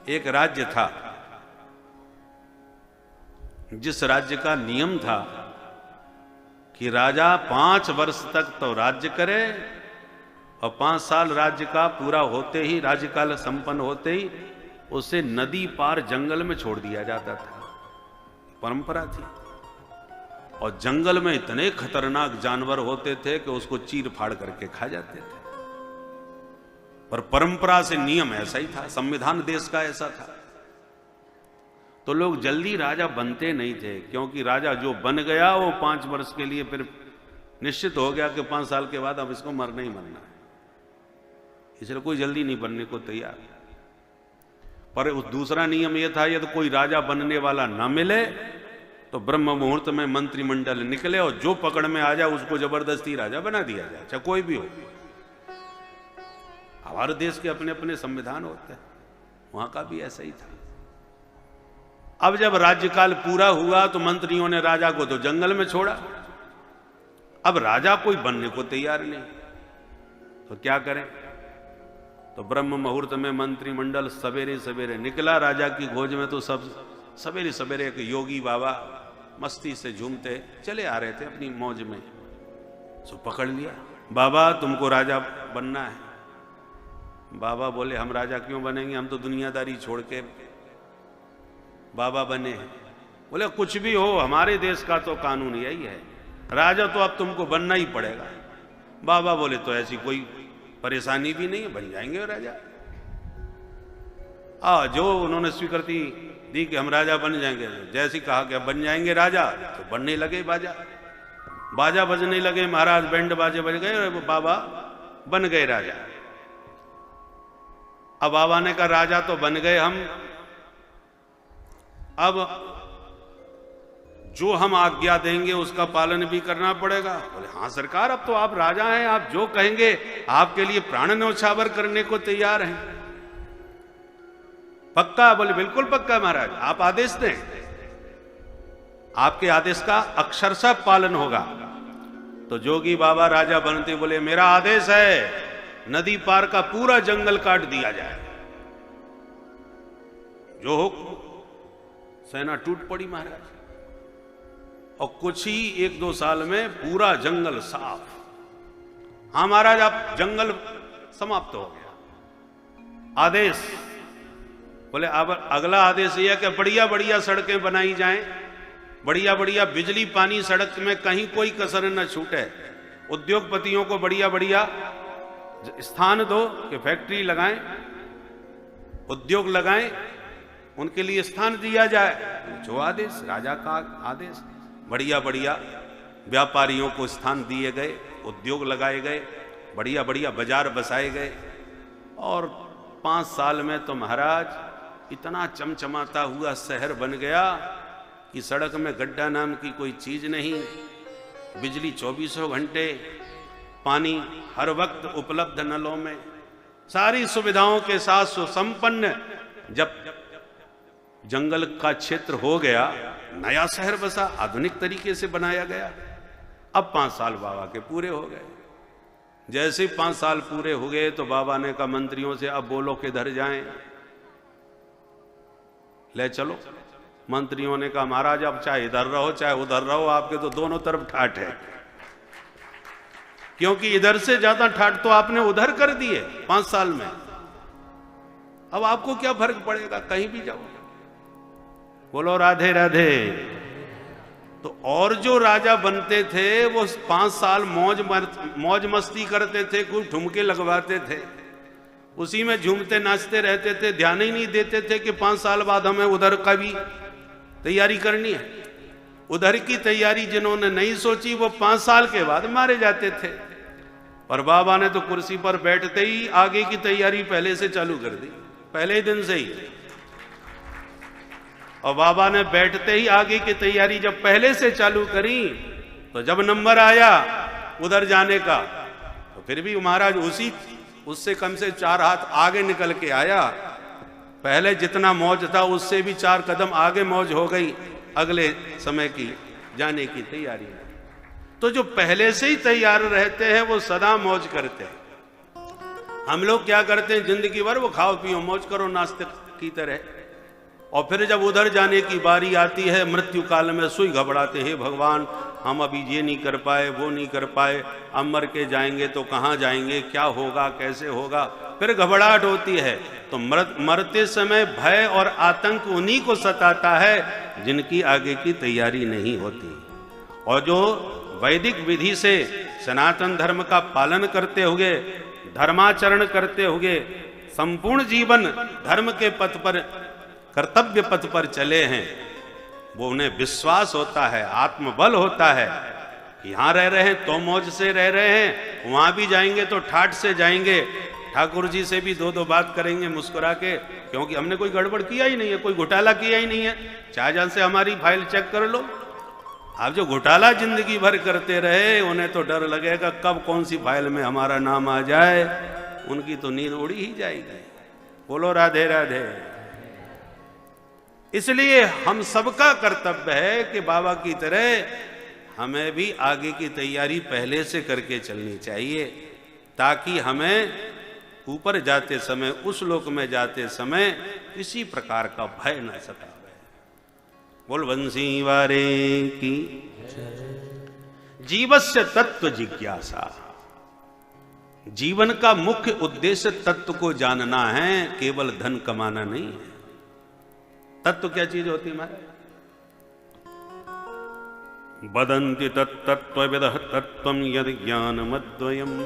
एक राज्य था जिस राज्य का नियम था कि राजा 5 वर्ष तक तो राज्य करे और 5 साल राज्य का पूरा होते ही, राज्यकाल संपन्न होते ही उसे नदी पार जंगल में छोड़ दिया जाता था। परंपरा थी। और जंगल में इतने खतरनाक जानवर होते थे कि उसको चीर फाड़ करके खा जाते थे। पर परंपरा से नियम ऐसा ही था, संविधान देश का ऐसा था। तो लोग जल्दी राजा बनते नहीं थे, क्योंकि राजा जो बन गया वो 5 वर्ष के लिए फिर निश्चित हो गया कि 5 साल के बाद अब इसको मरना ही मरना है। इसलिए कोई जल्दी नहीं बनने को तैयार। पर उस दूसरा नियम यह था, यदि कोई राजा बनने वाला ना मिले तो ब्रह्म मुहूर्त में मंत्रिमंडल निकले और जो पकड़ में आ जाए उसको जबरदस्ती राजा बना दिया जाए, चाहे कोई भी हो। हमारे देश के अपने अपने संविधान होते हैं, वहां का भी ऐसा ही था। अब जब राज्यकाल पूरा हुआ तो मंत्रियों ने राजा को तो जंगल में छोड़ा। अब राजा कोई बनने को तैयार नहीं, तो क्या करें? तो ब्रह्म मुहूर्त में मंत्रिमंडल सवेरे सवेरे निकला राजा की खोज में। तो सब सवेरे सवेरे एक योगी बाबा मस्ती से झूमते चले आ रहे थे अपनी मौज में। सो पकड़ लिया, बाबा तुमको राजा बनना है। बाबा बोले हम राजा क्यों बनेंगे, हम तो दुनियादारी छोड़ के बाबा बने हैं। बोले कुछ भी हो, हमारे देश का तो कानून यही है, राजा तो अब तुमको बनना ही पड़ेगा। बाबा बोले तो ऐसी कोई परेशानी भी नहीं है, बन जाएंगे राजा। जो उन्होंने स्वीकृति दी कि हम राजा बन जाएंगे, जैसे कहा कि बन जाएंगे राजा, तो बनने लगे बाजा बजने लगे, महाराज बैंड बाजे बज गए, बाबा बन गए राजा। अब बाबा ने कहा राजा तो बन गए हम, अब जो हम आज्ञा देंगे उसका पालन भी करना पड़ेगा। बोले हाँ सरकार, अब तो आप राजा हैं, आप जो कहेंगे आपके लिए प्राण न्यौछावर करने को तैयार हैं। पक्का? बोले बिल्कुल पक्का महाराज, आप आदेश दें, आपके आदेश का अक्षरशः पालन होगा। तो जोगी बाबा राजा बनते बोले मेरा आदेश है, नदी पार का पूरा जंगल काट दिया जाए। जो हो, सेना टूट पड़ी महाराज, और कुछ ही 1-2 साल में पूरा जंगल साफ। हाँ महाराज, आप जंगल समाप्त हो गया। आदेश बोले अब अगला आदेश यह है कि बढ़िया बढ़िया सड़कें बनाई जाएं, बढ़िया बढ़िया बिजली पानी सड़क में कहीं कोई कसर न छूटे। उद्योगपतियों को बढ़िया बढ़िया स्थान दो कि फैक्ट्री लगाएं, उद्योग लगाएं, उनके लिए स्थान दिया जाए। जो आदेश, राजा का आदेश, बढ़िया बढ़िया व्यापारियों को स्थान दिए गए, उद्योग लगाए गए, बढ़िया बढ़िया बाजार बसाए गए। और 5 साल में तो महाराज इतना चमचमाता हुआ शहर बन गया कि सड़क में गड्ढा नाम की कोई चीज नहीं, बिजली 24 घंटे, पानी हर वक्त उपलब्ध नलों में, सारी सुविधाओं के साथ सुसंपन्न। जब जंगल का क्षेत्र हो गया, नया शहर बसा, आधुनिक तरीके से बनाया गया। अब 5 साल बाबा के पूरे हो गए। जैसे ही 5 साल पूरे हो गए तो बाबा ने कहा मंत्रियों से अब बोलो किधर जाएं, ले चलो। मंत्रियों ने कहा महाराज अब चाहे इधर रहो चाहे उधर रहो, आपके तो दोनों तरफ ठाठ है, क्योंकि इधर से ज्यादा ठाठ तो आपने उधर कर दिए 5 साल में। अब आपको क्या फर्क पड़ेगा, कहीं भी जाओ। बोलो राधे राधे। तो और जो राजा बनते थे वो 5 साल मौज मस्ती करते थे, खूब ठुमके लगवाते थे, उसी में झूमते नाचते रहते थे, ध्यान ही नहीं देते थे कि 5 साल बाद हमें उधर का भी तैयारी करनी है। उधर की तैयारी जिन्होंने नहीं सोची वो 5 साल के बाद मारे जाते थे। और बाबा ने तो कुर्सी पर बैठते ही आगे की तैयारी पहले से चालू कर दी, पहले ही दिन से ही। और बाबा ने बैठते ही आगे की तैयारी जब पहले से चालू करी तो जब नंबर आया उधर जाने का तो फिर भी महाराज उससे कम से 4 हाथ आगे निकल के आया। पहले जितना मौज था उससे भी 4 कदम आगे मौज हो गई अगले समय की जाने की तैयारी में। तो जो पहले से ही तैयार रहते हैं वो सदा मौज करते हैं। हम लोग क्या करते हैं, जिंदगी भर वो खाओ पियो मौज करो नाचते की तरह। और फिर जब उधर जाने की बारी आती है, मृत्यु काल में सुई घबराते, हे भगवान हम अभी ये नहीं कर पाए, वो नहीं कर पाए, अब मर के जाएंगे तो कहाँ जाएंगे, क्या होगा, कैसे होगा, फिर घबराहट होती है। तो मरते समय भय और आतंक उन्हीं को सताता है जिनकी आगे की तैयारी नहीं होती। और जो वैदिक विधि से सनातन धर्म का पालन करते हुए, धर्माचरण करते हुए संपूर्ण जीवन धर्म के पथ पर, कर्तव्य पथ पर चले हैं, वो उन्हें विश्वास होता है, आत्मबल होता है कि यहाँ रह रहे हैं तो मौज से रह रहे हैं, वहां भी जाएंगे तो ठाठ से जाएंगे, ठाकुर जी से भी दो बात करेंगे मुस्कुरा के, क्योंकि हमने कोई गड़बड़ किया ही नहीं है, कोई घोटाला किया ही नहीं है। शाहजहां से हमारी फाइल चेक कर लो। आप जो घोटाला जिंदगी भर करते रहे, उन्हें तो डर लगेगा कब कौन सी फाइल में हमारा नाम आ जाए, उनकी तो नींद उड़ी ही जाएगी। बोलो राधे राधे। इसलिए हम सबका कर्तव्य है कि बाबा की तरह हमें भी आगे की तैयारी पहले से करके चलनी चाहिए, ताकि हमें ऊपर जाते समय, उस लोक में जाते समय किसी प्रकार का भय न सतावे। बोल बंसी वारे की। जीवस्य तत्व जिज्ञासा। जीवन का मुख्य उद्देश्य तत्व को जानना है, केवल धन कमाना नहीं है। तत्व क्या चीज होती है हमारे? वदन्ति तत्तत्त्वविदः तत्त्वं यद् ज्ञानमद्वयम्